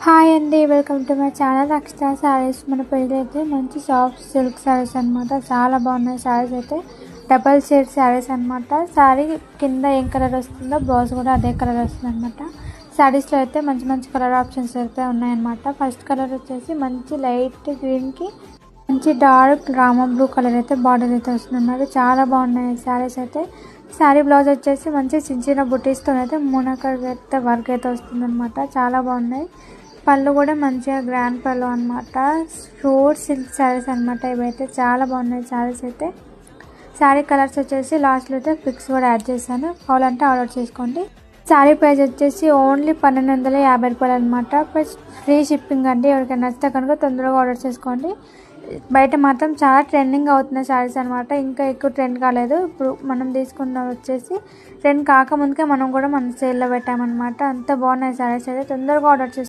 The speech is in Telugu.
హాయ్ అండి, welcome to my channel Akshata sarees. మన పేరు అయితే మంచి సాఫ్ట్ సిల్క్ శారీస్ అనమాట. చాలా బాగున్నాయి శారీస్ అయితే. డబల్ షేడ్ శారీస్ అనమాట. శారీ కింద ఏం కలర్ వస్తుందో బ్లౌజ్ కూడా అదే కలర్ వస్తుంది అనమాట. శారీస్లో అయితే మంచి మంచి కలర్ ఆప్షన్స్ అయితే ఉన్నాయన్నమాట. ఫస్ట్ కలర్ వచ్చేసి మంచి లైట్ గ్రీన్కి మంచి డార్క్ రామా బ్లూ కలర్ అయితే బార్డర్ అయితే వస్తుంది అన్నమాట. చాలా బాగున్నాయి శారీస్ అయితే. శారీ బ్లౌజ్ వచ్చేసి మంచి చిన్న చిన్న బుటీస్తో అయితే మూనకర్ అయితే వర్క్ అయితే వస్తుంది అనమాట. చాలా బాగున్నాయి. పళ్ళు కూడా మంచిగా గ్రాండ్ పళ్ళు అనమాట. షోర్ సిల్క్ శారీస్ అనమాట. ఇవైతే చాలా బాగున్నాయి శారీస్ అయితే. శారీ కలర్స్ వచ్చేసి లాస్ట్లో అయితే పిక్స్ కూడా యాడ్ చేశాను. కావాలంటే ఆర్డర్ చేసుకోండి. శారీ ప్రైస్ వచ్చేసి ఓన్లీ 1250 రూపాయలు అనమాట. ప్లస్ ఫ్రీ షిప్పింగ్ అండి. ఎవరికైనా నచ్చితే కనుక తొందరగా ఆర్డర్ చేసుకోండి. బయట మాత్రం చాలా ట్రెండింగ్ అవుతున్నాయి శారీస్ అనమాట. ఇంకా ఎక్కువ ట్రెండ్ కాలేదు. ఇప్పుడు మనం తీసుకున్న వచ్చేసి ట్రెండ్ కాకముందుకే మనం కూడా మన సేల్లో పెట్టామన్నమాట. అంత బాగున్నాయి శారీస్ అయితే. తొందరగా ఆర్డర్ చేసుకోండి.